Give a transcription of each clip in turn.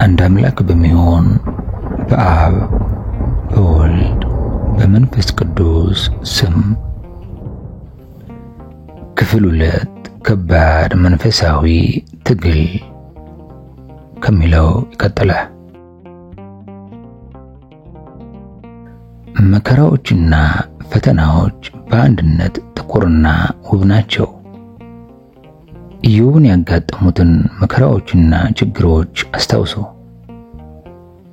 አንድ አምላክ በሚሆን በአብ በወልድ በመንፈስ ቅዱስ ስም ክፍል 2 ከባድ መንፈሳዊ ትግል ከሚለው ይቀጥላል። መከራዎችና ፈተናዎች በአንድነት ጥቁርና ውብ ናቸው። ኢዮብን ያጋጠሙትን መከራዎችና ችግሮች አስታውሱ።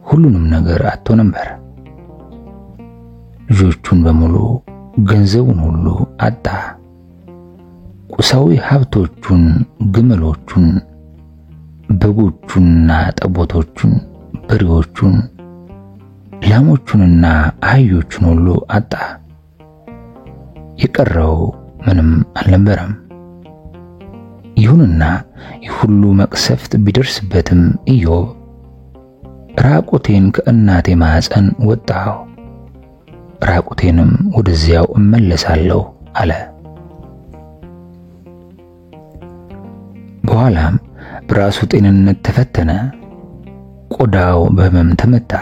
ሁሉንም ነገር አጥቶ ነበር። ልጆቹን በሙሉ፣ ገንዘቡን ሁሉ አጣ። ቁሳዊ ሀብቶቹን፣ ግመሎቹን፣ በጎቹንና ጠቦቶቹን፣ በሬዎቹን፣ ላሞቹንና አህዮቹን ሁሉ አጣ። የቀረው ምንም አልነበረም። ይሁንና የሁሉ መቅሰፍት ቢደርስበትም ኢዮብ ራቁቴን ከእናቴ ማህፀን ወጣሁ፣ ራቁቴንም ወደዚያው እመለሳለሁ አለ። በኋላም በራሱ ጤንነት ተፈተነ። ቆዳው በህመም ተመታ።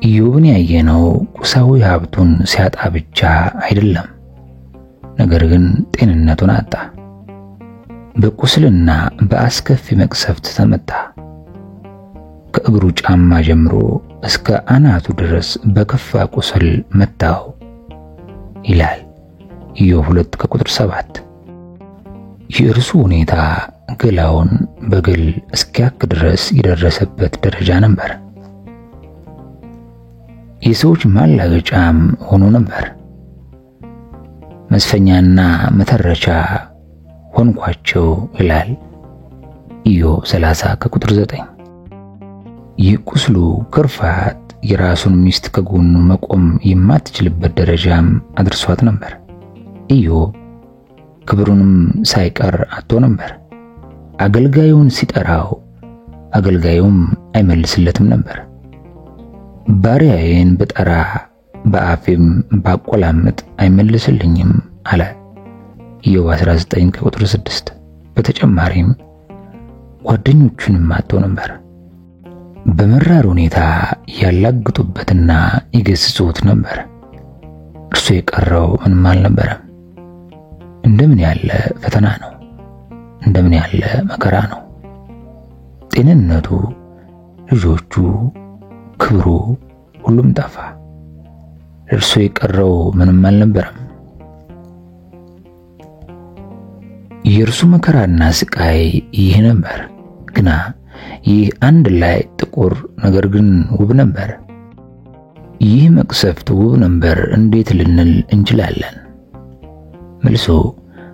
ኢዮብን ያየነው ቁሳዊ ሀብቱን ሲያጣ ብቻ አይደለም፣ ነገር ግን ጤንነቱን አጣ። በቁስልና በአስከፊ መቅሰፍት ተመታ። ከእግሩ ጫማ ጀምሮ እስከ አናቱ ድረስ በከፋ ቁስል መታው ይላል ኢዮብ 2:7። የእርሱ ሁኔታ ገላውን በግል እስኪያክ ድረስ የደረሰበት ደረጃ ነበር። የሰዎች ማላገጫም ሆኖ ነበር። መስፈኛና መተረቻ ሆንኳቸው ይላል ኢዮብ 30:9። የቁስሉ ክርፋት የራሱን ሚስት ከጎኑ መቆም የማትችልበት ደረጃም አድርሷት ነበር። ኢዮብ ክብሩንም ሳይቀር አጥቶ ነበር። አገልጋዩን ሲጠራው አገልጋዩም አይመልስለትም ነበር። ባሪያዬን በጠራ በአፌም ባቆላምጥ አይመልስልኝም አለ ኢዮብ 19:6። በተጨማሪም ጓደኞቹንም አጥቶ ነበር። በመራር ሁኔታ ያላግጡበትና ይገስጹት ነበር። እርሱ የቀረው ምንም አልነበረም። እንደምን ያለ ፈተና ነው! እንደምን ያለ መከራ ነው! ጤንነቱ፣ ልጆቹ፣ ክብሩ ሁሉም ጠፋ። እርሱ የቀረው ምንም አልነበረም። የእርሱ መከራና ስቃይ ይህ ነበር። ግና ይህ አንድ ላይ ጥቁር ነገር ግን ውብ ነበር። ይህ መቅሰፍት ውብ ነበር እንዴት ልንል እንችላለን? መልሶ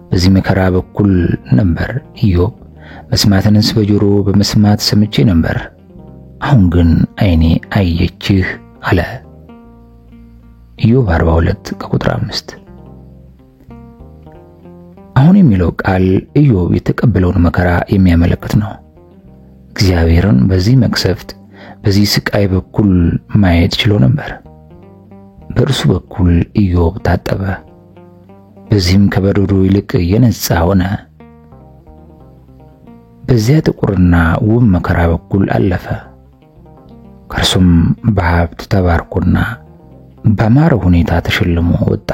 በዚህ መከራ በኩል ነበር። ኢዮብ መስማትንስ በጆሮ በመስማት ሰምቼ ነበር፣ አሁን ግን ዓይኔ አየችህ አለ ኢዮብ 42:5። አሁን የሚለው ቃል ኢዮብ የተቀበለውን መከራ የሚያመለክት ነው። እግዚአብሔርን በዚህ መቅሰፍት በዚህ ስቃይ በኩል ማየት ችሎ ነበር። በእርሱ በኩል ኢዮብ ታጠበ። በዚህም ከበረዶ ይልቅ የነጻ ሆነ። በዚያ ጥቁርና ውብ መከራ በኩል አለፈ። ከእርሱም በሀብት ተባርኮና በማረ ሁኔታ ተሸልሞ ወጣ።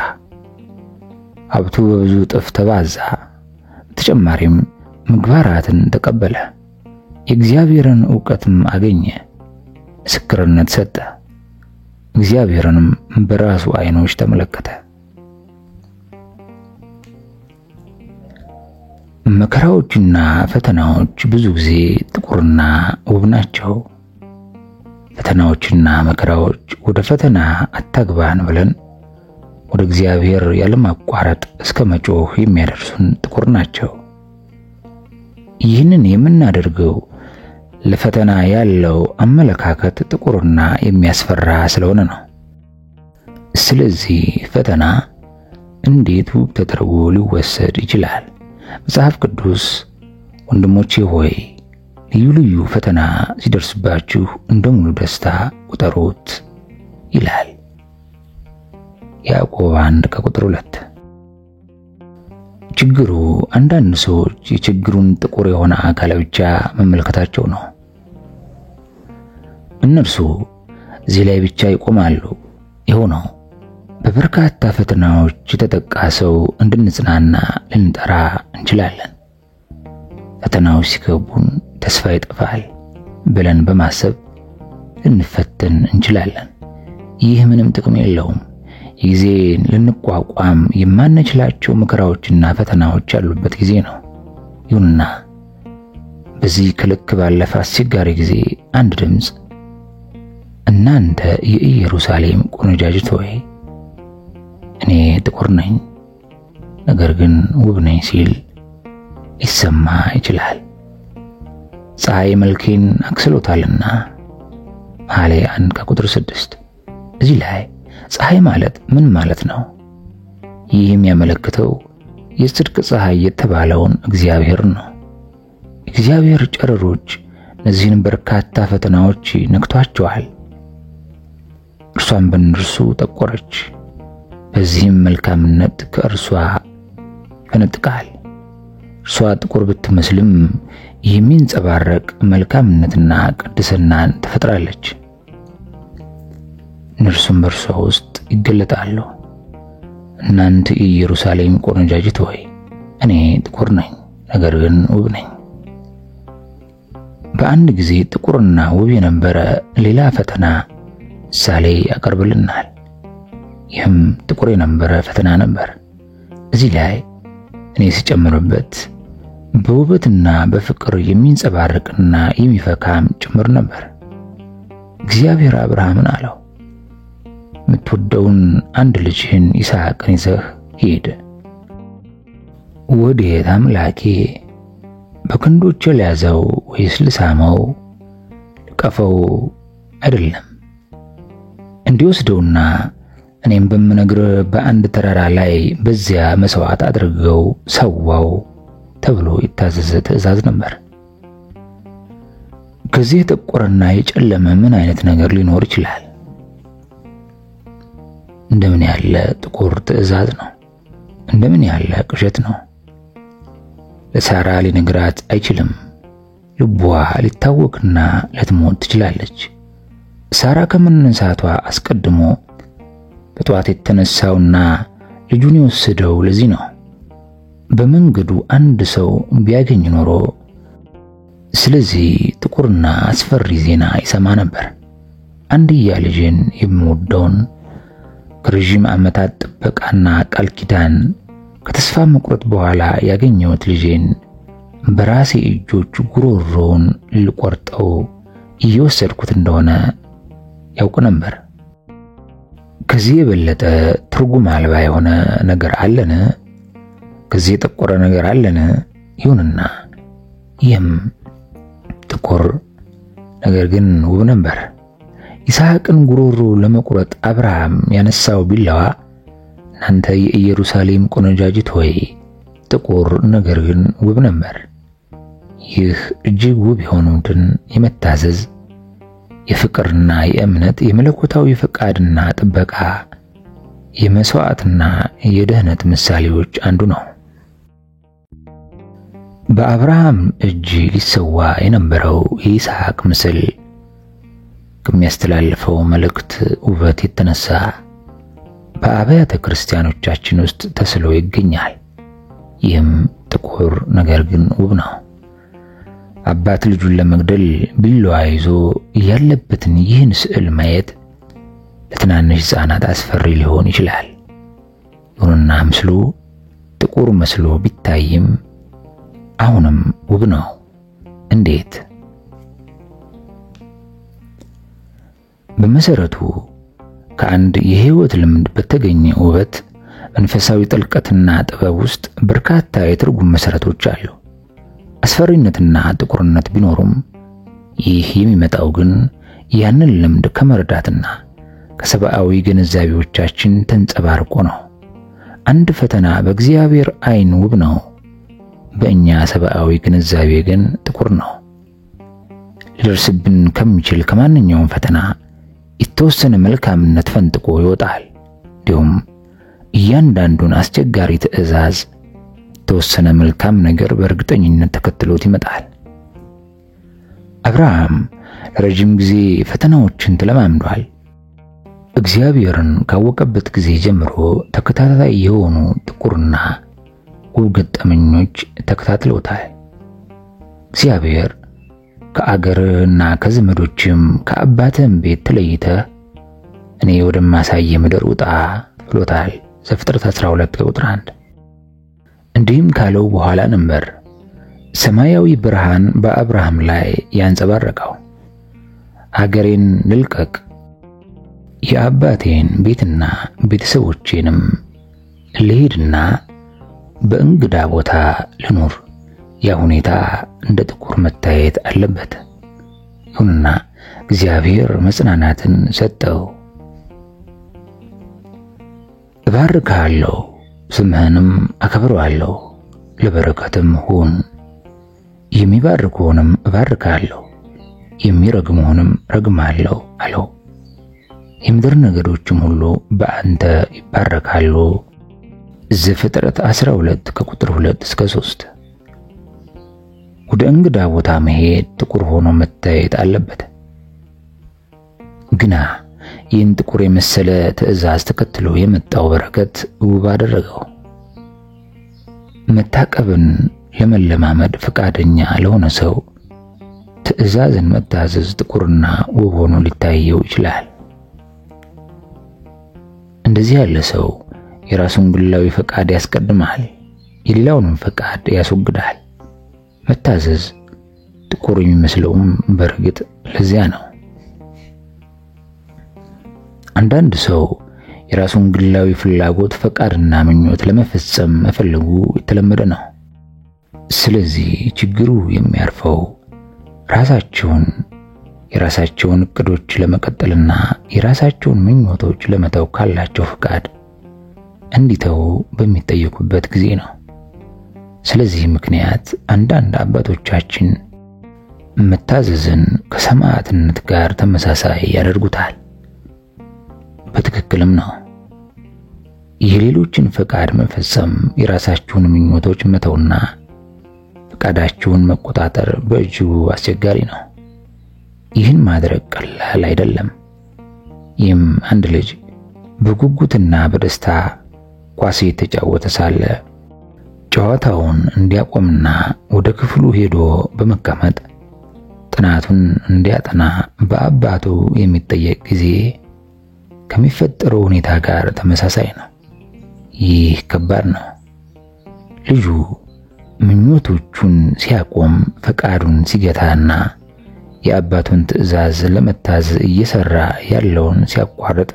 ሀብቱ በብዙ እጥፍ ተባዛ። በተጨማሪም ምግባራትን ተቀበለ። የእግዚአብሔርን ዕውቀትም አገኘ። ምስክርነት ሰጠ። እግዚአብሔርንም በራሱ ዓይኖች ተመለከተ። መከራዎችና ፈተናዎች ብዙ ጊዜ ጥቁርና ውብ ናቸው። ፈተናዎችና መከራዎች ወደ ፈተና አታግባን ብለን ወደ እግዚአብሔር ያለማቋረጥ እስከ መጮህ የሚያደርሱን ጥቁር ናቸው። ይህንን የምናደርገው ለፈተና ያለው አመለካከት ጥቁርና የሚያስፈራ ስለሆነ ነው። ስለዚህ ፈተና እንዴት ውብ ተደርጎ ሊወሰድ ይችላል? መጽሐፍ ቅዱስ ወንድሞቼ ሆይ ልዩ ልዩ ፈተና ሲደርስባችሁ እንደ ሙሉ ደስታ ቁጠሩት ይላል ያዕቆብ 1:2። ችግሩ አንዳንድ ሰዎች የችግሩን ጥቁር የሆነ አካል ብቻ መመልከታቸው ነው። እነርሱ እዚህ ላይ ብቻ ይቆማሉ። ይኸው ነው በበርካታ ፈተናዎች የተጠቃ ሰው እንድንጽናና ልንጠራ እንችላለን። ፈተናዎች ሲከቡን ተስፋ ይጠፋል ብለን በማሰብ ልንፈተን እንችላለን። ይህ ምንም ጥቅም የለውም። ጊዜን ልንቋቋም የማንችላቸው መከራዎችና ፈተናዎች ያሉበት ጊዜ ነው። ይሁንና በዚህ ከልክ ባለፈ አስቸጋሪ ጊዜ አንድ ድምፅ እናንተ የኢየሩሳሌም ቆነጃጅት ሆይ እኔ ጥቁር ነኝ ነገር ግን ውብ ነኝ ሲል ሊሰማ ይችላል። ፀሐይ መልኬን አክስሎታልና መኃልየ 1:6። እዚህ ላይ ፀሐይ ማለት ምን ማለት ነው? ይህ የሚያመለክተው የጽድቅ ፀሐይ የተባለውን እግዚአብሔር ነው። እግዚአብሔር ጨረሮች እነዚህን በርካታ ፈተናዎች ነክቷቸዋል። እርሷን በእነርሱ ጠቆረች። በዚህም መልካምነት ከእርሷ ፈነጥቃል። እርሷ ጥቁር ብትመስልም የሚንጸባረቅ መልካምነትና ቅድስናን ትፈጥራለች። እነርሱም በእርሷ ውስጥ ይገለጣሉ። እናንተ የኢየሩሳሌም ቆነጃጅት ሆይ እኔ ጥቁር ነኝ ነገር ግን ውብ ነኝ። በአንድ ጊዜ ጥቁርና ውብ የነበረ ሌላ ፈተና ምሳሌ ያቀርብልናል። ይህም ጥቁር የነበረ ፈተና ነበር። እዚህ ላይ እኔ ሲጨምርበት በውበትና በፍቅር የሚንጸባረቅና የሚፈካም ጭምር ነበር። እግዚአብሔር አብርሃምን አለው፣ የምትወደውን አንድ ልጅህን ይስሐቅን ይዘህ ሂድ። ወዴት አምላኬ? በክንዶቼ ልያዘው ወይስ ልሳመው? ልቀፈው? አይደለም፣ እንዲወስደውና እኔም በምነግርህ በአንድ ተራራ ላይ በዚያ መስዋዕት አድርገው ሰዋው ተብሎ የታዘዘ ትእዛዝ ነበር። ከዚህ የጠቆረና የጨለመ ምን አይነት ነገር ሊኖር ይችላል? እንደምን ያለ ጥቁር ትእዛዝ ነው! እንደምን ያለ ቅዠት ነው! ለሳራ ሊነግራት አይችልም። ልቧ ሊታወክና ልትሞት ትችላለች። ሳራ ከመነሳቷ አስቀድሞ በጧት የተነሳውና ልጁን የወሰደው ለዚህ ነው። በመንገዱ አንድ ሰው ቢያገኝ ኖሮ ስለዚህ ጥቁርና አስፈሪ ዜና ይሰማ ነበር። አንድያ ልጅን የምወደውን ከረጅም ዓመታት ጥበቃና ቃል ኪዳን ከተስፋ መቁረጥ በኋላ ያገኘሁት ልጄን በራሴ እጆች ጉሮሮውን ልቆርጠው እየወሰድኩት እንደሆነ ያውቅ ነበር። ከዚህ የበለጠ ትርጉም አልባ የሆነ ነገር አለን? ከዚህ የጠቆረ ነገር አለን? ይሁንና ይህም ጥቁር ነገር ግን ውብ ነበር። ይስሐቅን ጉሮሮ ለመቁረጥ አብርሃም ያነሳው ቢላዋ እናንተ የኢየሩሳሌም ቆነጃጅት ሆይ ጥቁር ነገር ግን ውብ ነበር። ይህ እጅግ ውብ የሆኑትን የመታዘዝ የፍቅርና የእምነት የመለኮታዊ ፈቃድና ጥበቃ የመስዋዕትና የደህነት ምሳሌዎች አንዱ ነው። በአብርሃም እጅ ሊሰዋ የነበረው የይስሐቅ ምስል ከሚያስተላልፈው መልእክት ውበት የተነሳ በአብያተ ክርስቲያኖቻችን ውስጥ ተስሎ ይገኛል። ይህም ጥቁር ነገር ግን ውብ ነው። አባት ልጁን ለመግደል ቢላዋ ይዞ ያለበትን ይህን ስዕል ማየት ለትናንሽ ሕፃናት አስፈሪ ሊሆን ይችላል። ይሁንና ምስሉ ጥቁር መስሎ ቢታይም አሁንም ውብ ነው። እንዴት? በመሰረቱ ከአንድ የህይወት ልምድ በተገኘ ውበት፣ መንፈሳዊ ጥልቀትና ጥበብ ውስጥ በርካታ የትርጉም መሰረቶች አሉ። አስፈሪነትና ጥቁርነት ቢኖሩም ይህ የሚመጣው ግን ያንን ልምድ ከመረዳትና ከሰብአዊ ግንዛቤዎቻችን ተንጸባርቆ ነው። አንድ ፈተና በእግዚአብሔር ዓይን ውብ ነው፣ በእኛ ሰብአዊ ግንዛቤ ግን ጥቁር ነው። ሊደርስብን ከሚችል ከማንኛውም ፈተና የተወሰነ መልካምነት ፈንጥቆ ይወጣል። እንዲሁም እያንዳንዱን አስቸጋሪ ትእዛዝ የተወሰነ መልካም ነገር በእርግጠኝነት ተከትሎት ይመጣል። አብርሃም ለረጅም ጊዜ ፈተናዎችን ተለማምዷል። እግዚአብሔርን ካወቀበት ጊዜ ጀምሮ ተከታታይ የሆኑ ጥቁርና ውብ ገጠመኞች ተከታትለውታል። እግዚአብሔር ከአገርና ከዘመዶችም ከአባትም ቤት ተለይተህ እኔ ወደማሳየ ምድር ውጣ ብሎታል። ዘፍጥረት 12 ቁጥር 1። እንዲህም ካለው በኋላ ነበር ሰማያዊ ብርሃን በአብርሃም ላይ ያንጸባረቀው። አገሬን ልልቀቅ፣ የአባቴን ቤትና ቤተሰቦቼንም ልሄድና በእንግዳ ቦታ ልኑር። ያ ሁኔታ እንደ ጥቁር መታየት አለበት። ይሁንና እግዚአብሔር መጽናናትን ሰጠው። እባርክሃለሁ፣ ስምህንም አከብረዋለሁ፣ ለበረከትም ሁን። የሚባርክዎንም እባርካለሁ፣ የሚረግመውንም ረግማለሁ አለው። የምድር ነገዶችም ሁሉ በአንተ ይባረካሉ። ዘፍጥረት 12 ከቁጥር 2 እስከ 3። ወደ እንግዳ ቦታ መሄድ ጥቁር ሆኖ መታየት አለበት። ግና ይህን ጥቁር የመሰለ ትእዛዝ ተከትሎ የመጣው በረከት ውብ አደረገው። መታቀብን ለመለማመድ ፈቃደኛ ለሆነ ሰው ትእዛዝን መታዘዝ ጥቁርና ውብ ሆኖ ሊታየው ይችላል። እንደዚህ ያለ ሰው የራሱን ግላዊ ፈቃድ ያስቀድማል፣ የሌላውንም ፈቃድ ያስወግዳል። መታዘዝ ጥቁር የሚመስለውም በእርግጥ ለዚያ ነው። አንዳንድ ሰው የራሱን ግላዊ ፍላጎት ፈቃድና ምኞት ለመፈጸም መፈለጉ የተለመደ ነው። ስለዚህ ችግሩ የሚያርፈው የራሳቸውን እቅዶች ለመቀጠልና የራሳቸውን ምኞቶች ለመተው ካላቸው ፈቃድ እንዲተው በሚጠየቁበት ጊዜ ነው። ስለዚህ ምክንያት አንዳንድ አባቶቻችን መታዘዝን ከሰማዕትነት ጋር ተመሳሳይ ያደርጉታል። በትክክልም ነው። የሌሎችን ፈቃድ መፈጸም የራሳቸውን ምኞቶች መተውና ፈቃዳቸውን መቆጣጠር በእጅጉ አስቸጋሪ ነው። ይህን ማድረግ ቀላል አይደለም። ይህም አንድ ልጅ በጉጉትና በደስታ ኳስ የተጫወተ ሳለ ጨዋታውን እንዲያቆምና ወደ ክፍሉ ሄዶ በመቀመጥ ጥናቱን እንዲያጠና በአባቱ የሚጠየቅ ጊዜ ከሚፈጠረው ሁኔታ ጋር ተመሳሳይ ነው። ይህ ከባድ ነው። ልጁ ምኞቶቹን ሲያቆም ፈቃዱን ሲገታና የአባቱን ትእዛዝ ለመታዘዝ እየሰራ ያለውን ሲያቋርጥ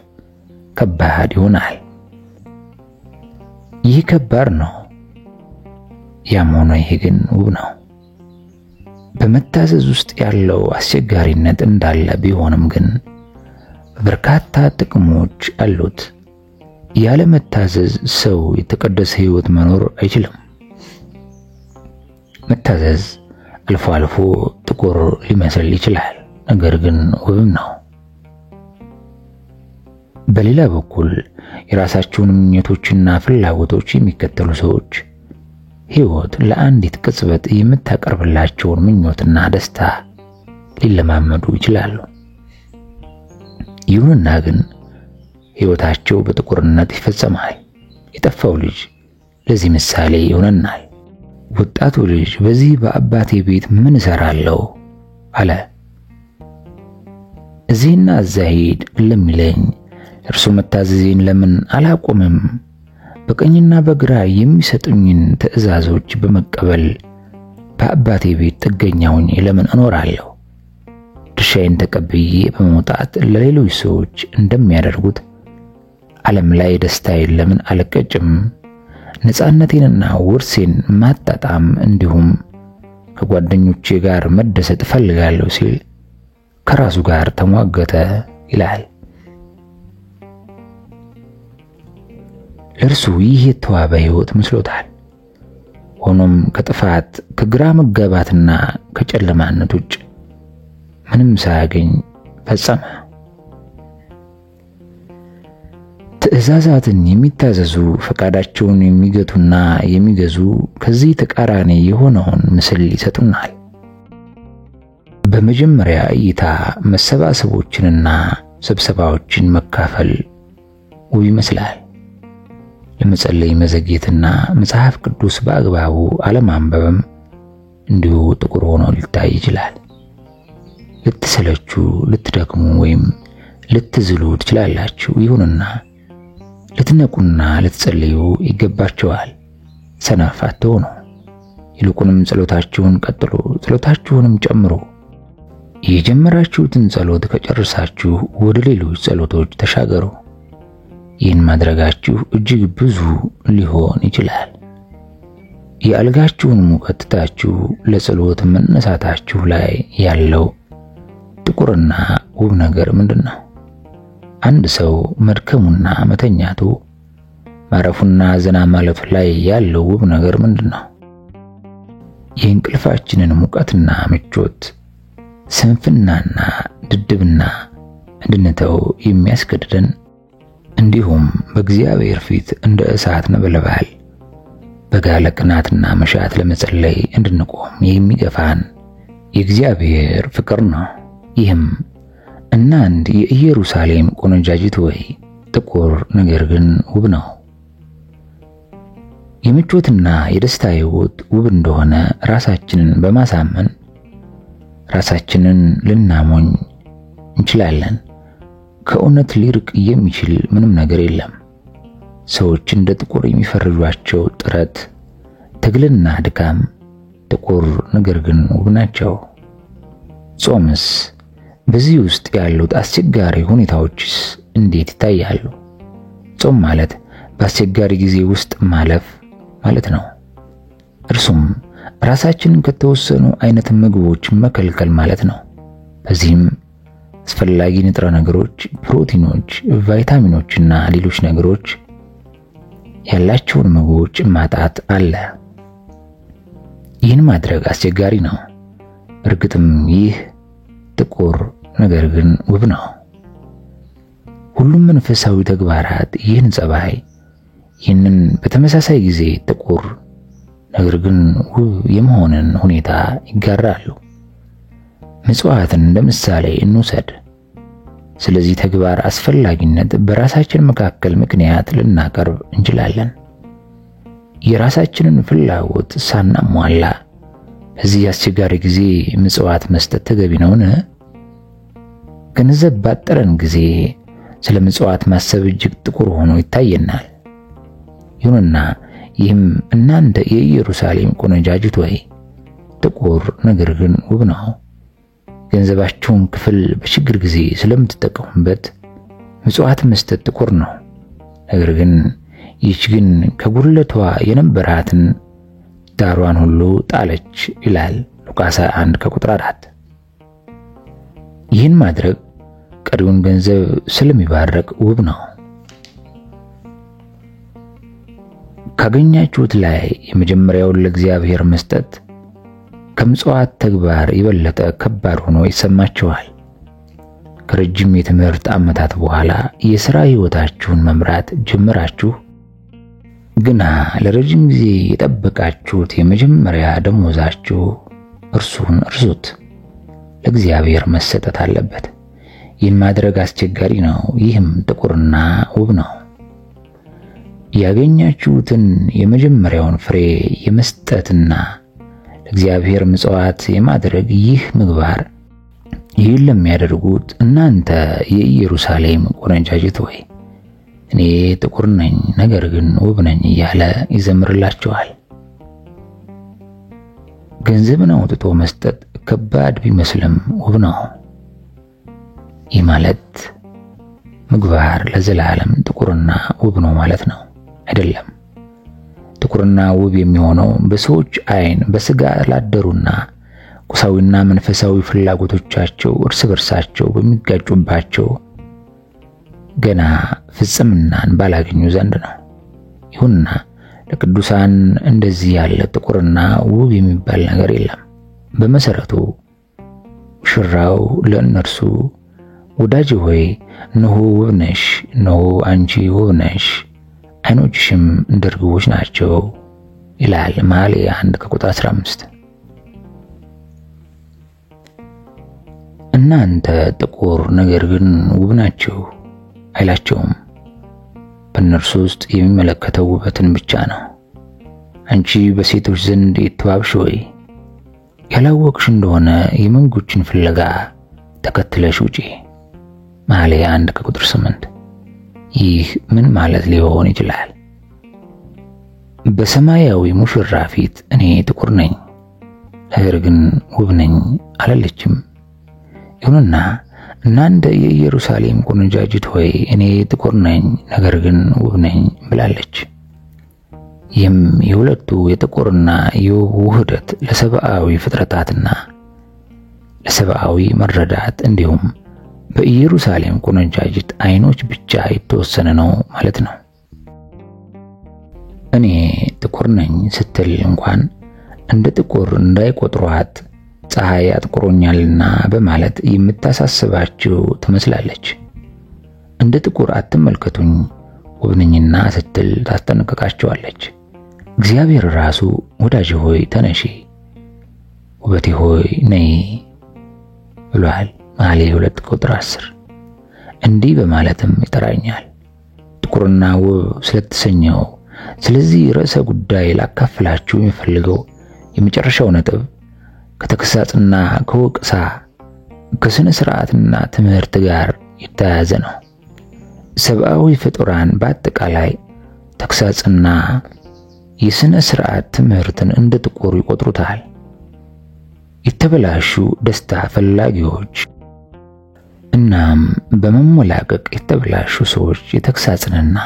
ከባድ ይሆናል። ይህ ከባድ ነው። ያም ሆኖ ይሄ ግን ውብ ነው። በመታዘዝ ውስጥ ያለው አስቸጋሪነት እንዳለ ቢሆንም ግን በርካታ ጥቅሞች አሉት። ያለ መታዘዝ ሰው የተቀደሰ ሕይወት መኖር አይችልም። መታዘዝ አልፎ አልፎ ጥቁር ሊመስል ይችላል፣ ነገር ግን ውብም ነው። በሌላ በኩል የራሳቸውን ምኞቶችና ፍላጎቶች የሚከተሉ ሰዎች ሕይወት ለአንዲት ቅጽበት የምታቀርብላቸውን ምኞትና ደስታ ሊለማመዱ ይችላሉ። ይሁንና ግን ሕይወታቸው በጥቁርነት ይፈጸማል። የጠፋው ልጅ ለዚህ ምሳሌ ይሆነናል። ወጣቱ ልጅ በዚህ በአባቴ ቤት ምን እሰራለሁ አለ። እዚህና እዛ ሂድ ለሚለኝ እርሱ መታዘዜን ለምን አላቆምም? በቀኝና በግራ የሚሰጡኝን ትእዛዞች በመቀበል በአባቴ ቤት ጥገኛ ሆኜ ለምን እኖራለሁ? ድርሻዬን ተቀብዬ በመውጣት ለሌሎች ሰዎች እንደሚያደርጉት ዓለም ላይ ደስታዬን ለምን አልቀጭም? ነፃነቴንና ውርሴን ማጣጣም እንዲሁም ከጓደኞቼ ጋር መደሰት እፈልጋለሁ ሲል ከራሱ ጋር ተሟገተ ይላል። ለእርሱ ይህ የተዋበ ሕይወት መስሎታል። ሆኖም ከጥፋት ከግራ መጋባትና ከጨለማነት ውጭ ምንም ሳያገኝ ፈጸመ። ትእዛዛትን የሚታዘዙ ፈቃዳቸውን የሚገቱና የሚገዙ ከዚህ ተቃራኒ የሆነውን ምስል ይሰጡናል። በመጀመሪያ እይታ መሰባሰቦችንና ስብሰባዎችን መካፈል ውብ ይመስላል። ለመጸለይ መዘግየትና መጽሐፍ ቅዱስ በአግባቡ አለማንበብም እንዲሁ ጥቁር ሆኖ ሊታይ ይችላል። ልትሰለቹ፣ ልትደክሙ ወይም ልትዝሉ ትችላላችሁ። ይሁንና ልትነቁና ልትጸልዩ ይገባችኋል። ሰነፍ አትሁኑ። ይልቁንም ጸሎታችሁን ቀጥሉ፣ ጸሎታችሁንም ጨምሩ። የጀመራችሁትን ጸሎት ከጨረሳችሁ ወደ ሌሎች ጸሎቶች ተሻገሩ። ይህን ማድረጋችሁ እጅግ ብዙ ሊሆን ይችላል። የአልጋችሁን ሙቀት ትታችሁ ለጸሎት መነሳታችሁ ላይ ያለው ጥቁርና ውብ ነገር ምንድነው? አንድ ሰው መድከሙና መተኛቱ፣ ማረፉና ዘና ማለቱ ላይ ያለው ውብ ነገር ምንድነው? የእንቅልፋችንን ሙቀትና ምቾት፣ ስንፍናና ድድብና እንድንተው የሚያስገድደን እንዲሁም በእግዚአብሔር ፊት እንደ እሳት ነበልባል በጋለ ቅናትና መሻት ለመጸለይ እንድንቆም የሚገፋን የእግዚአብሔር ፍቅር ነው። ይህም እናንተ የኢየሩሳሌም ቆነጃጅት ወይ ጥቁር ነገር ግን ውብ ነው። የምቾትና የደስታ ሕይወት ውብ እንደሆነ ራሳችንን በማሳመን ራሳችንን ልናሞኝ እንችላለን። ከእውነት ሊርቅ የሚችል ምንም ነገር የለም። ሰዎች እንደ ጥቁር የሚፈርጇቸው ጥረት፣ ትግልና ድካም ጥቁር ነገር ግን ውብ ናቸው። ጾምስ? በዚህ ውስጥ ያሉት አስቸጋሪ ሁኔታዎችስ እንዴት ይታያሉ? ጾም ማለት በአስቸጋሪ ጊዜ ውስጥ ማለፍ ማለት ነው። እርሱም ራሳችንን ከተወሰኑ አይነት ምግቦች መከልከል ማለት ነው። በዚህም አስፈላጊ ንጥረ ነገሮች፣ ፕሮቲኖች፣ ቫይታሚኖችና ሌሎች ነገሮች ያላቸውን ምግቦች ማጣት አለ። ይህን ማድረግ አስቸጋሪ ነው። እርግጥም ይህ ጥቁር ነገር ግን ውብ ነው። ሁሉም መንፈሳዊ ተግባራት ይህን ጸባይ፣ ይህንን በተመሳሳይ ጊዜ ጥቁር ነገር ግን ውብ የመሆንን ሁኔታ ይጋራሉ። ምጽዋትን እንደምሳሌ እንውሰድ። ስለዚህ ተግባር አስፈላጊነት በራሳችን መካከል ምክንያት ልናቀርብ እንችላለን። የራሳችንን ፍላጎት ሳናሟላ በዚህ አስቸጋሪ ጊዜ ምጽዋት መስጠት ተገቢ ነውን? ገንዘብ ባጠረን ጊዜ ስለ ምጽዋት ማሰብ እጅግ ጥቁር ሆኖ ይታየናል። ይሁንና ይህም እናንተ የኢየሩሳሌም ቆነጃጅት ወይ ጥቁር ነገር ግን ውብ ነው። ገንዘባችሁን ክፍል በችግር ጊዜ ስለምትጠቀሙበት ምጽዋት መስጠት ጥቁር ነው። ነገር ግን ይህች ግን ከጉድለቷ የነበራትን ዳሯን ሁሉ ጣለች ይላል ሉቃስ 1:4። ይህን ማድረግ ቀሪውን ገንዘብ ስለሚባረክ ውብ ነው። ካገኛችሁት ላይ የመጀመሪያውን ለእግዚአብሔር መስጠት ከምጽዋት ተግባር የበለጠ ከባድ ሆኖ ይሰማችኋል። ከረጅም የትምህርት ዓመታት በኋላ የሥራ ሕይወታችሁን መምራት ጀምራችሁ ግና ለረጅም ጊዜ የጠበቃችሁት የመጀመሪያ ደሞዛችሁ እርሱን እርሱት። ለእግዚአብሔር መሰጠት አለበት። ይህን ማድረግ አስቸጋሪ ነው። ይህም ጥቁርና ውብ ነው። ያገኛችሁትን የመጀመሪያውን ፍሬ የመስጠትና ለእግዚአብሔር ምጽዋት የማድረግ ይህ ምግባር፣ ይህን ለሚያደርጉት እናንተ የኢየሩሳሌም ቆነጃጅት ወይ እኔ ጥቁር ነኝ ነገር ግን ውብ ነኝ እያለ ይዘምርላችኋል። ገንዘብን አውጥቶ መስጠት ከባድ ቢመስልም ውብ ነው። ይህ ማለት ምግባር ለዘላለም ጥቁርና ውብ ነው ማለት ነው አይደለም። ጥቁርና ውብ የሚሆነው በሰዎች አይን በስጋ ላደሩና ቁሳዊና መንፈሳዊ ፍላጎቶቻቸው እርስ በርሳቸው በሚጋጩባቸው ገና ፍጽምናን ባላገኙ ዘንድ ነው። ይሁንና ለቅዱሳን እንደዚህ ያለ ጥቁርና ውብ የሚባል ነገር የለም። በመሰረቱ ሙሽራው ለእነርሱ ወዳጅ ሆይ እነሆ ውብ ነሽ፣ እነሆ አንቺ ውብ ነሽ፣ ዓይኖችሽም እንደ ርግቦች ናቸው ይላል መኃልየ 1:15። እናንተ ጥቁር ነገር ግን ውብ ናችሁ አይላቸውም። በእነርሱ ውስጥ የሚመለከተው ውበትን ብቻ ነው። አንቺ በሴቶች ዘንድ የተዋብሽ ሆይ ያላወቅሽ እንደሆነ የመንጎችን ፍለጋ ተከትለሽ ውጪ። መኃልየ 1:8። ይህ ምን ማለት ሊሆን ይችላል? በሰማያዊ ሙሽራ ፊት እኔ ጥቁር ነኝ ነገር ግን ውብ ነኝ አላለችም። ይሁንና እናንተ የኢየሩሳሌም ቆነጃጅት ሆይ እኔ ጥቁር ነኝ ነገር ግን ውብ ነኝ ብላለች። ይህም የሁለቱ የጥቁርና የውብ ውህደት ለሰብአዊ ፍጥረታትና ለሰብአዊ መረዳት እንዲሁም በኢየሩሳሌም ቆነጃጅት ዓይኖች ብቻ የተወሰነ ነው ማለት ነው። እኔ ጥቁር ነኝ ስትል እንኳን እንደ ጥቁር እንዳይቆጥሯት ፀሐይ አጥቁሮኛልና በማለት የምታሳስባቸው ትመስላለች። እንደ ጥቁር አትመልከቱኝ ውብ ነኝና ስትል ታስጠነቅቃቸዋለች። እግዚአብሔር ራሱ ወዳጅ ሆይ ተነሺ፣ ውበቴ ሆይ ነይ ብሏል። መኃልየ 2:10። እንዲህ በማለትም ይጠራኛል። ጥቁርና ውብ ስለተሰኘው ስለዚህ ርዕሰ ጉዳይ ላካፍላችሁ የሚፈልገው የመጨረሻው ነጥብ ከተግሳጽና ከወቀሳ ከስነ ስርዓትና ትምህርት ጋር የተያያዘ ነው። ሰብአዊ ፍጡራን በአጠቃላይ ተግሳጽና የስነ ስርዓት ትምህርትን እንደ ጥቁር ይቆጥሩታል። የተበላሹ ደስታ ፈላጊዎች እናም በመሞላቀቅ የተበላሹ ሰዎች የተግሳጽንና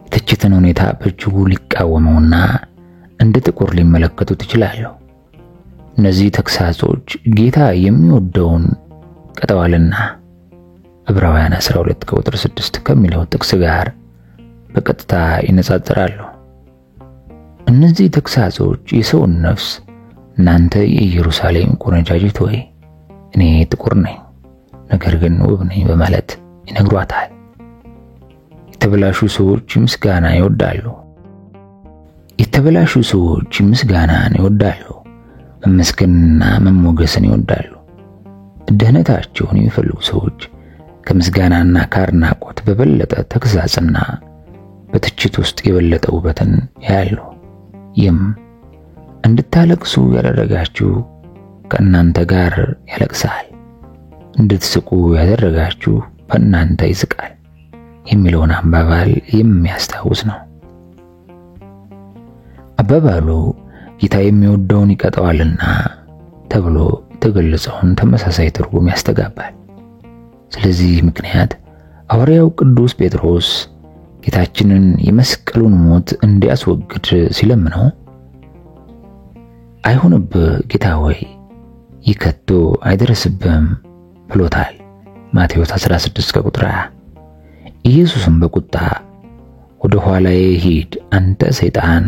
የተችትን ሁኔታ በእጅጉ ሊቃወመውና እንደ ጥቁር ሊመለከቱት ይችላሉ። እነዚህ ተግሳጾች ጌታ የሚወደውን ቀጠዋልና ዕብራውያን 12:6 ከሚለው ጥቅስ ጋር በቀጥታ ይነጻጸራሉ። እነዚህ ተግሳጾች የሰውን ነፍስ እናንተ የኢየሩሳሌም ቆነጃጅት ሆይ እኔ ጥቁር ነኝ ነገር ግን ውብ ነኝ በማለት ይነግሯታል። የተበላሹ ሰዎች ምስጋና ይወዳሉ። የተበላሹ ሰዎች ምስጋናን ይወዳሉ። መመስገንና መሞገስን ይወዳሉ። ደህንነታቸውን የሚፈልጉ ሰዎች ከምስጋናና ከአድናቆት በበለጠ ተግሳጽና በትችት ውስጥ የበለጠ ውበትን ያያሉ። ይህም እንድታለቅሱ ያደረጋችሁ ከእናንተ ጋር ያለቅሳል፣ እንድትስቁ ያደረጋችሁ በእናንተ ይስቃል የሚለውን አባባል የሚያስታውስ ነው። አባባሉ ጌታ የሚወደውን ይቀጣዋልና ተብሎ የተገለጸውን ተመሳሳይ ትርጉም ያስተጋባል። ስለዚህ ምክንያት ሐዋርያው ቅዱስ ጴጥሮስ ጌታችንን የመስቀሉን ሞት እንዲያስወግድ ሲለምነው አይሁንብህ ጌታ ሆይ ይህ ከቶ አይደርስብህም ብሎታል። ማቴዎስ 16:20። ኢየሱስም በቁጣ ወደ ኋላዬ ሂድ አንተ ሰይጣን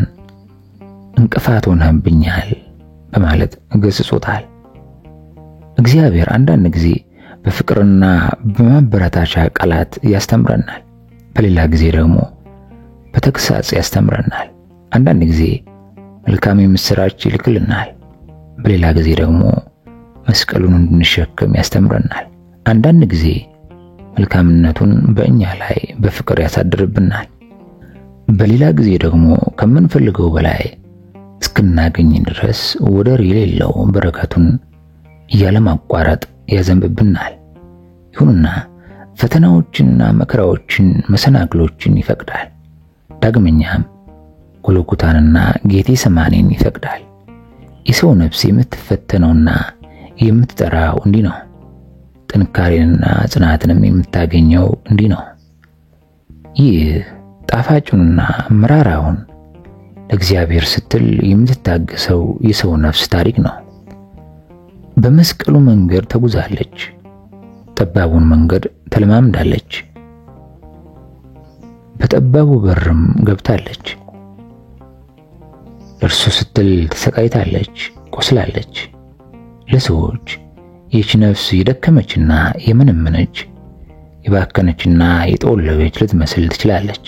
እንቅፋት ሆነህብኛል በማለት ገስጾታል። እግዚአብሔር አንዳንድ ጊዜ በፍቅርና በማበረታቻ ቃላት ያስተምረናል፣ በሌላ ጊዜ ደግሞ በተግሳጽ ያስተምረናል። አንዳንድ ጊዜ መልካም የምስራች ይልክልናል፣ በሌላ ጊዜ ደግሞ መስቀሉን እንድንሸከም ያስተምረናል። አንዳንድ ጊዜ መልካምነቱን በእኛ ላይ በፍቅር ያሳድርብናል፣ በሌላ ጊዜ ደግሞ ከምንፈልገው በላይ እስክናገኝ ድረስ ወደር የሌለው በረከቱን ያለማቋረጥ ያዘንብብናል። ይሁንና ፈተናዎችንና መከራዎችን መሰናክሎችን ይፈቅዳል። ዳግመኛም ጎልጎታንና ጌቴሰማኒን ይፈቅዳል። የሰው ነፍስ የምትፈተነውና የምትጠራው እንዲህ ነው። ጥንካሬንና ጽናትንም የምታገኘው እንዲህ ነው። ይህ ጣፋጩንና መራራውን ለእግዚአብሔር ስትል የምትታገሰው የሰው ነፍስ ታሪክ ነው። በመስቀሉ መንገድ ተጉዛለች፣ ጠባቡን መንገድ ተለማምዳለች፣ በጠባቡ በርም ገብታለች። ለእርሱ ስትል ተሰቃይታለች፣ ቆስላለች። ለሰዎች ይህች ነፍስ የደከመችና የመነመነች የባከነችና የጠወለገች ልትመስል ትችላለች።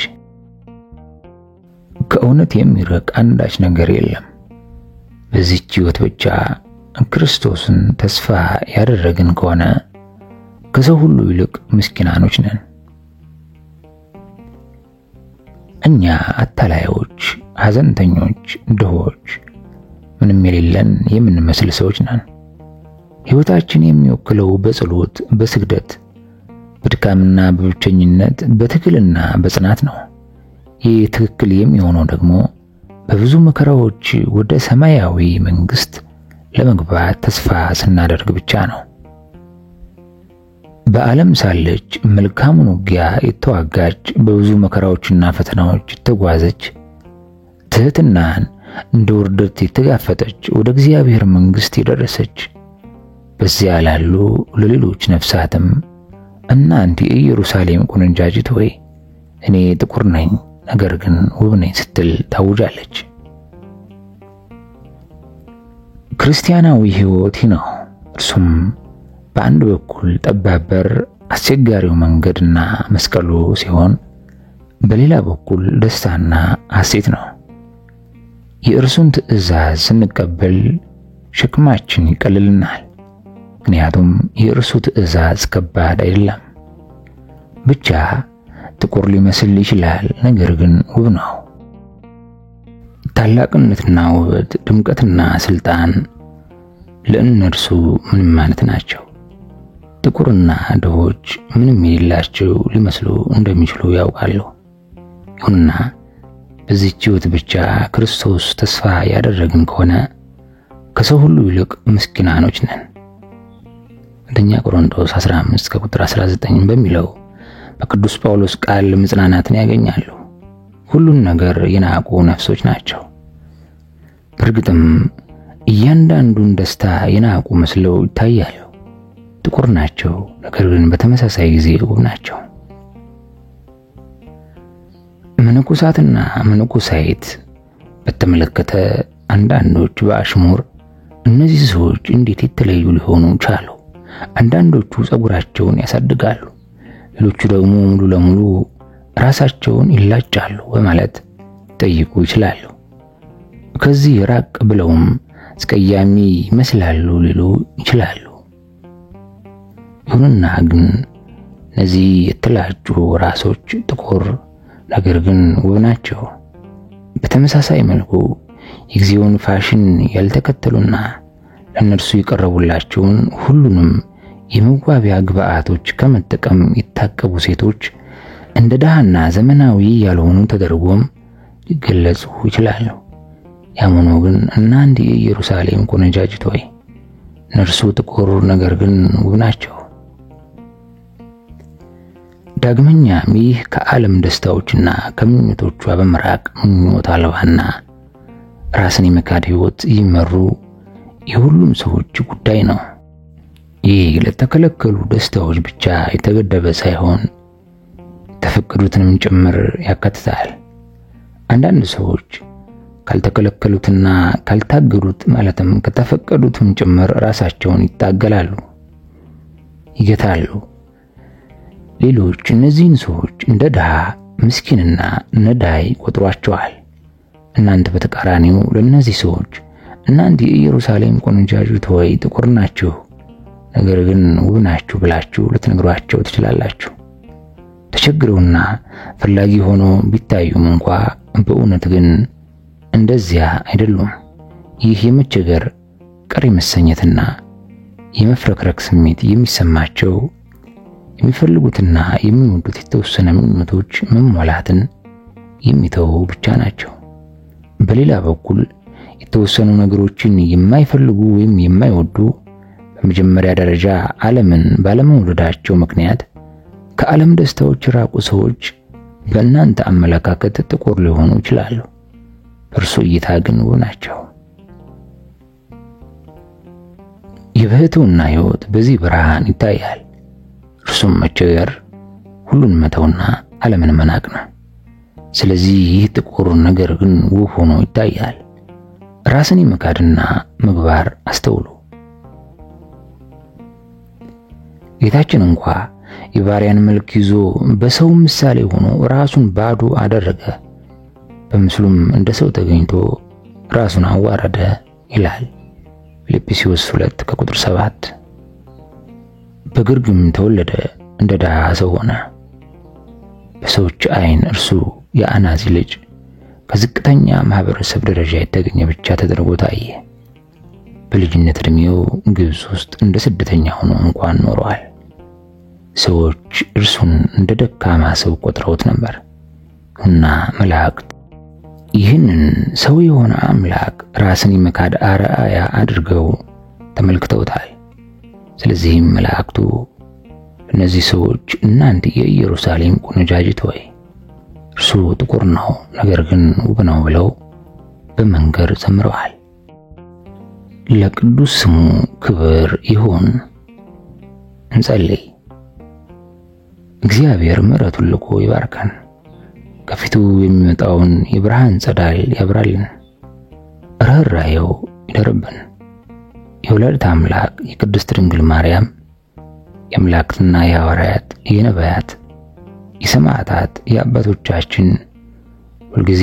ከእውነት የሚርቅ አንዳች ነገር የለም። በዚህች ሕይወት ብቻ ክርስቶስን ተስፋ ያደረግን ከሆነ ከሰው ሁሉ ይልቅ ምስኪናኖች ነን። እኛ አታላዮች፣ ሐዘንተኞች፣ ድሆች፣ ምንም የሌለን የምንመስል ሰዎች ነን። ሕይወታችን የሚወክለው በጸሎት፣ በስግደት፣ በድካምና በብቸኝነት፣ በትግልና በጽናት ነው። ይህ ትክክል የሚሆነው ደግሞ በብዙ መከራዎች ወደ ሰማያዊ መንግስት ለመግባት ተስፋ ስናደርግ ብቻ ነው። በዓለም ሳለች መልካሙን ውጊያ የተዋጋች፣ በብዙ መከራዎችና ፈተናዎች የተጓዘች፣ ትህትናን እንደ ውርደት የተጋፈጠች፣ ወደ እግዚአብሔር መንግስት የደረሰች፣ በዚያ ላሉ ለሌሎች ነፍሳትም እናንተ የኢየሩሳሌም ቆነጃጅት ሆይ እኔ ጥቁር ነኝ ነገር ግን ውብ ነኝ ስትል ታውጃለች። ክርስቲያናዊ ሕይወት ነው። እርሱም በአንድ በኩል ጠባብ በር፣ አስቸጋሪው መንገድና መስቀሉ ሲሆን በሌላ በኩል ደስታና ሐሴት ነው። የእርሱን ትእዛዝ ስንቀበል ሸክማችን ይቀልልናል። ምክንያቱም የእርሱ ትእዛዝ ከባድ አይደለም። ብቻ ጥቁር ሊመስል ይችላል፣ ነገር ግን ውብ ነው። ታላቅነትና ውበት፣ ድምቀትና ስልጣን ለእነርሱ ምንም ማለት ናቸው። ጥቁርና ድሆች ምንም የሌላቸው ሊመስሉ እንደሚችሉ ያውቃሉ። ይሁንና በዚህች ሕይወት ብቻ ክርስቶስ ተስፋ ያደረግን ከሆነ ከሰው ሁሉ ይልቅ ምስኪናኖች ነን። አንደኛ ቆሮንቶስ 15 ከቁጥር 19 በሚለው በቅዱስ ጳውሎስ ቃል መጽናናትን ያገኛሉ። ሁሉን ነገር የናቁ ነፍሶች ናቸው። በእርግጥም እያንዳንዱን ደስታ የናቁ መስለው ይታያሉ። ጥቁር ናቸው፣ ነገር ግን በተመሳሳይ ጊዜ ውብ ናቸው። መነኮሳትና መነኮሳይት በተመለከተ አንዳንዶች በአሽሙር እነዚህ ሰዎች እንዴት የተለዩ ሊሆኑ ቻሉ? አንዳንዶቹ ጸጉራቸውን ያሳድጋሉ፣ ሌሎቹ ደግሞ ሙሉ ለሙሉ ራሳቸውን ይላጫሉ በማለት ጠይቁ ይችላሉ። ከዚህ ራቅ ብለውም አስቀያሚ ይመስላሉ ሊሉ ይችላሉ። ይሁንና ግን እነዚህ የተላጩ ራሶች ጥቁር ነገር ግን ውብ ናቸው። በተመሳሳይ መልኩ የጊዜውን ፋሽን ያልተከተሉና ለእነርሱ የቀረቡላቸውን ሁሉንም የመዋቢያ ግብአቶች ከመጠቀም የታቀቡ ሴቶች እንደ ደሃና ዘመናዊ ያልሆኑ ተደርጎም ሊገለጹ ይችላሉ። ያም ሆኖ ግን እናንተ የኢየሩሳሌም ቆነጃጅት ሆይ እነርሱ ጥቁር ነገር ግን ውብ ናቸው። ዳግመኛም ይህ ከዓለም ደስታዎችና ከምኞቶቿ በመራቅ ምኞት አልባና ራስን የመካድ ሕይወት ይመሩ የሁሉም ሰዎች ጉዳይ ነው። ይህ ለተከለከሉ ደስታዎች ብቻ የተገደበ ሳይሆን የተፈቀዱትንም ጭምር ያካትታል። አንዳንድ ሰዎች ካልተከለከሉትና ካልታገዱት ማለትም ከተፈቀዱትም ጭምር ራሳቸውን ይታገላሉ፣ ይገታሉ። ሌሎች እነዚህን ሰዎች እንደ ድሃ፣ ምስኪንና ነዳይ ቆጥሯቸዋል። እናንተ በተቃራኒው ለእነዚህ ሰዎች እናንተ የኢየሩሳሌም ቆነጃጅት ሆይ ጥቁር ናችሁ ነገር ግን ውብ ናችሁ ብላችሁ ልትነግሯቸው ትችላላችሁ። ተቸግረውና ፈላጊ ሆኖ ቢታዩም እንኳ በእውነት ግን እንደዚያ አይደሉም። ይህ የመቸገር ቀሪ መሰኘትና የመፍረክረክ ስሜት የሚሰማቸው የሚፈልጉትና የሚወዱት የተወሰነ ምኞቶች መሟላትን የሚተው ብቻ ናቸው። በሌላ በኩል የተወሰኑ ነገሮችን የማይፈልጉ ወይም የማይወዱ በመጀመሪያ ደረጃ ዓለምን ባለመውደዳቸው ምክንያት ከዓለም ደስታዎች የራቁ ሰዎች በእናንተ አመለካከት ጥቁር ሊሆኑ ይችላሉ፣ በእርሱ እይታ ግን ውብ ናቸው። የብሕትውና ሕይወት በዚህ ብርሃን ይታያል። እርሱም መቸገር፣ ሁሉን መተውና ዓለምን መናቅ ነው። ስለዚህ ይህ ጥቁር ነገር ግን ውብ ሆኖ ይታያል። ራስን የመካድና ምግባር አስተውሉ። ጌታችን እንኳን የባሪያን መልክ ይዞ በሰው ምሳሌ ሆኖ ራሱን ባዶ አደረገ፣ በምስሉም እንደ ሰው ተገኝቶ ራሱን አዋረደ ይላል ፊልጵስዩስ 2:7። በግርግም ተወለደ፣ እንደ ድሃ ሰው ሆነ። በሰዎች ዓይን እርሱ የአናጺ ልጅ ከዝቅተኛ ማህበረሰብ ደረጃ የተገኘ ብቻ ተደርጎ ታየ። በልጅነት ዕድሜው ግብጽ ውስጥ እንደ ስደተኛ ሆኖ እንኳን ኖሯል። ሰዎች እርሱን እንደ ደካማ ሰው ቆጥረውት ነበር እና መላእክት ይህንን ሰው የሆነ አምላክ ራስን የመካድ አርአያ አድርገው ተመልክተውታል። ስለዚህም መላእክቱ እነዚህ ሰዎች እናንተ የኢየሩሳሌም ቆነጃጅት ሆይ እርሱ ጥቁር ነው ነገር ግን ውብ ነው ብለው በመንገር ዘምረዋል። ለቅዱስ ስሙ ክብር ይሁን። እንጸልይ። እግዚአብሔር ምሕረቱን ልኮ ይባርከን፣ ከፊቱ የሚመጣውን የብርሃን ጸዳል ያብራልን፣ ርኅራኄው ይደርብን። የወላዲተ አምላክ የቅድስት ድንግል ማርያም የአምላክና የሐዋርያት የነቢያት የሰማዕታት የአባቶቻችን ሁልጊዜ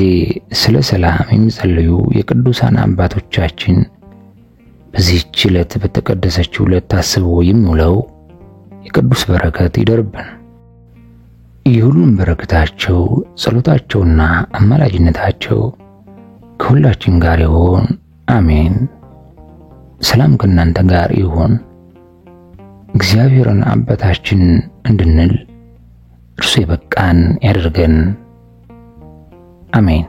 ስለ ሰላም የሚጸልዩ የቅዱሳን አባቶቻችን በዚህች ዕለት በተቀደሰችው ዕለት ታስቦ የሚውለው የቅዱስ በረከት ይደርብን። የሁሉም በረከታቸው ጸሎታቸውና አማላጅነታቸው ከሁላችን ጋር ይሁን፣ አሜን። ሰላም ከእናንተ ጋር ይሁን። እግዚአብሔርን አባታችን እንድንል እርሱ የበቃን ያድርገን፣ አሜን።